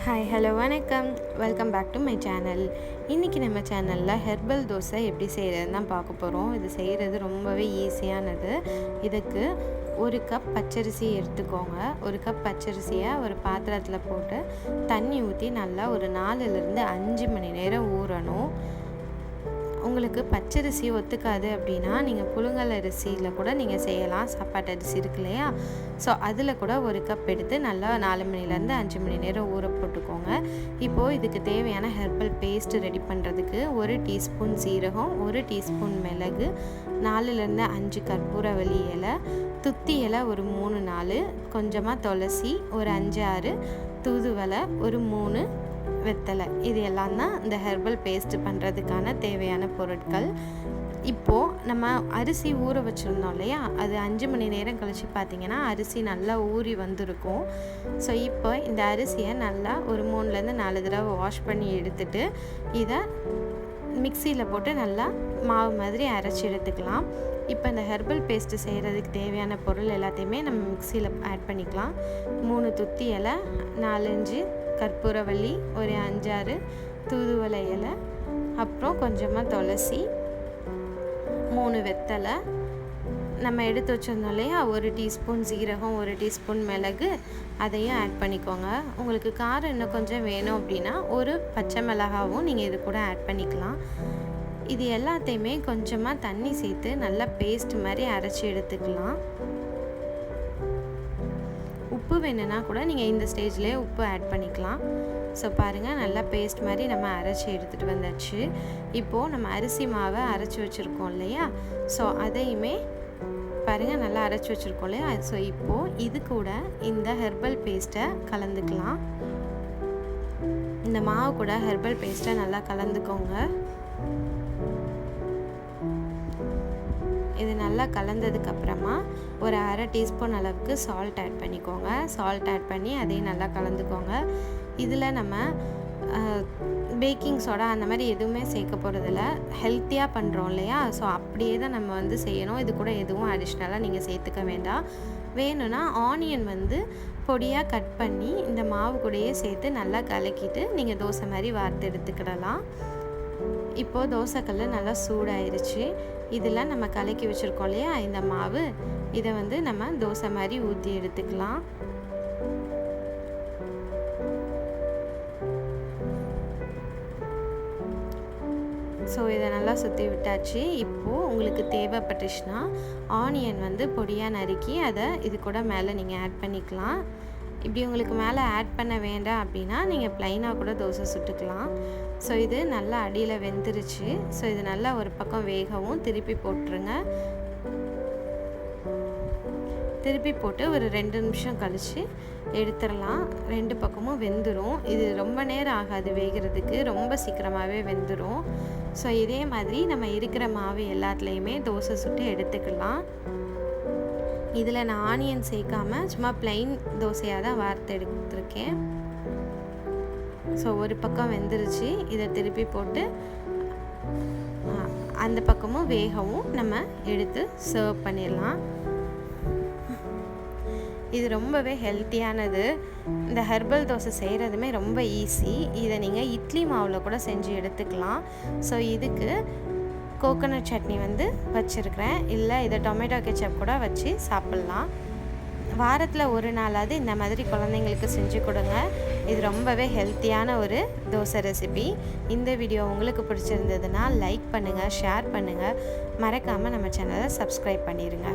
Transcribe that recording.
Hi hello வணக்கம், welcome back to my channel. இன்றைக்கி நம்ம சேனலில் ஹெர்பல் தோசை எப்படி செய்கிறதுன்னு தான் பார்க்க போகிறோம். இது செய்கிறது ரொம்பவே ஈஸியானது. இதுக்கு 1 கப் பச்சரிசி எடுத்துக்கோங்க. 1 கப் பச்சரிசியை ஒரு பாத்திரத்தில் போட்டு தண்ணி ஊற்றி நல்லா ஒரு 4லேருந்து 5 மணி நேரம் ஊறணும். உங்களுக்கு பச்சரிசி ஒத்துக்காது அப்படின்னா நீங்கள் புழுங்கல் அரிசியில் கூட நீங்கள் செய்யலாம். சாப்பாட்டு அரிசி இருக்கு இல்லையா, ஸோ அதில் கூட 1 கப் எடுத்து நல்லா 4 மணிலேருந்து 5 மணி நேரம் ஊற போட்டுக்கோங்க. இப்போது இதுக்கு தேவையான ஹெர்பல் பேஸ்ட் ரெடி பண்ணுறதுக்கு 1 டீஸ்பூன் சீரகம், 1 டீஸ்பூன் மிளகு, 4லேருந்து 5 கற்பூரவள்ளி இலை, துத்தி இலை ஒரு 3-4, கொஞ்சமாக துளசி ஒரு 5-6, தூதுவளை ஒரு 3, வெத்தலை. இது எல்லாம் தான் இந்த ஹெர்பல் பேஸ்ட் பண்ணுறதுக்கான தேவையான பொருட்கள். இப்போது நம்ம அரிசி ஊற வச்சுருந்தோம் இல்லையா, அது 5 மணி நேரம் கழித்து பார்த்திங்கன்னா அரிசி நல்லா ஊறி வந்திருக்கும். ஸோ இப்போ இந்த அரிசியை நல்லா ஒரு 3லேருந்து 4 தடவை வாஷ் பண்ணி எடுத்துட்டு இதை மிக்சியில் போட்டு நல்லா மாவு மாதிரி அரைச்சி எடுத்துக்கலாம். இப்போ இந்த ஹெர்பல் பேஸ்ட்டு செய்கிறதுக்கு தேவையான பொருள் எல்லாத்தையுமே நம்ம மிக்சியில் ஆட் பண்ணிக்கலாம். 3 துத்தி இலை, 4-5 கற்பூரவள்ளி, ஒரு 5-6 தூதுவளை இலை, அப்புறம் கொஞ்சமாக துளசி, 3 வெத்தலை, நம்ம எடுத்து வச்சுருந்தோம் இல்லையா 1 டீஸ்பூன் சீரகம், 1 டீஸ்பூன் மிளகு, அதையும் ஆட் பண்ணிக்கோங்க. உங்களுக்கு காரம் இன்னும் கொஞ்சம் வேணும் அப்படின்னா ஒரு பச்சை மிளகாவும் நீங்கள் இது கூட ஆட் பண்ணிக்கலாம். இது எல்லாத்தையுமே கொஞ்சமாக தண்ணி சேர்த்து நல்லா பேஸ்ட் மாதிரி அரைச்சி எடுத்துக்கலாம். உப்பு வேணுன்னா கூட நீங்கள் இந்த ஸ்டேஜ்லேயே உப்பு ஆட் பண்ணிக்கலாம். ஸோ பாருங்கள், நல்லா பேஸ்ட் மாதிரி நம்ம அரைச்சி எடுத்துகிட்டு வந்தாச்சு. இப்போது நம்ம அரிசி மாவை அரைச்சி வச்சுருக்கோம் இல்லையா, ஸோ அதையுமே பாருங்கள் நல்லா அரைச்சி வச்சுருக்கோம் இல்லையா. ஸோ இப்போது இது கூட இந்த ஹெர்பல் பேஸ்ட்டை கலந்துக்கலாம். இந்த மாவு கூட ஹெர்பல் பேஸ்ட்டை நல்லா கலந்துக்கோங்க. இது நல்லா கலந்ததுக்கப்புறமா ஒரு 1/2 டீஸ்பூன் அளவுக்கு சால்ட் ஆட் பண்ணிக்கோங்க. சால்ட் ஆட் பண்ணி அதையும் நல்லா கலந்துக்கோங்க. இதில் நம்ம பேக்கிங் சோடா அந்த மாதிரி எதுவுமே சேர்க்க போகிறதில்ல. ஹெல்த்தியாக பண்ணுறோம் இல்லையா, ஸோ அப்படியே தான் நம்ம வந்து செய்யணும். இது கூட எதுவும் அடிஷ்னலாக நீங்கள் சேர்த்துக்க வேண்டாம். வேணும்னா ஆனியன் பொடியாக கட் பண்ணி இந்த மாவு கூடயே சேர்த்து நல்லா கலக்கிட்டு நீங்கள் தோசை மாதிரி வார்த்து எடுத்துக்கிடலாம். இப்போது தோசைக்கல் நல்லா சூடாயிருச்சு. இதில் நம்ம கலக்கி வச்சுருக்கோம் இல்லையா இந்த மாவு, இதை நம்ம தோசை மாதிரி ஊற்றி எடுத்துக்கலாம். ஸோ இதை நல்லா சுற்றி விட்டாச்சு. இப்போது உங்களுக்கு தேவைப்பட்டுச்சுன்னா ஆனியன் பொடியாக நறுக்கி அதை இது கூட மேலே நீங்கள் ஆட் பண்ணிக்கலாம். இப்படி உங்களுக்கு மேலே ஆட் பண்ண வேண்டாம் அப்படின்னா நீங்கள் ப்ளைனாக கூட தோசை சுட்டுக்கலாம். ஸோ இது நல்லா அடியில் வெந்துருச்சு. ஸோ இது நல்லா ஒரு பக்கம் வேகவும் திருப்பி போட்டுருங்க. திருப்பி போட்டு ஒரு 2 நிமிஷம் கழித்து எடுத்துடலாம். 2 பக்கமும் வெந்துடும். இது ரொம்ப நேரம் ஆகாது வேகிறதுக்கு, ரொம்ப சீக்கிரமாகவே வெந்துடும். ஸோ இதே மாதிரி நம்ம இருக்கிற மாவு எல்லாத்துலேயுமே தோசை சுட்டு எடுத்துக்கலாம். இதில் நான் ஆனியன் சேர்க்காமல் சும்மா ப்ளைன் தோசையாக தான் வார்த்து எடுத்துருக்கேன். ஸோ ஒரு பக்கம் வெந்துருச்சு. இதை திருப்பி போட்டு அந்த பக்கமும் வேகவும் நம்ம எடுத்து சர்வ் பண்ணிடலாம். இது ரொம்பவே ஹெல்த்தியானது. இந்த ஹெர்பல் தோசை செய்கிறதுமே ரொம்ப ஈஸி. இதை நீங்கள் இட்லி மாவில் கூட செஞ்சு எடுத்துக்கலாம். ஸோ இதுக்கு கோகோனட் சட்னி வச்சுருக்கிறேன். இல்லை இதை டொமேட்டோ கெச்சப் கூட வச்சு சாப்பிட்லாம். வாரத்தில் ஒரு நாளாவது இந்த மாதிரி குழந்தைங்களுக்கு செஞ்சு கொடுங்க. இது ரொம்பவே ஹெல்த்தியான ஒரு தோசை ரெசிபி. இந்த வீடியோ உங்களுக்கு பிடிச்சிருந்ததுன்னா லைக் பண்ணுங்கள், ஷேர் பண்ணுங்கள், மறக்காமல் நம்ம சேனலை சப்ஸ்கிரைப் பண்ணிடுங்க.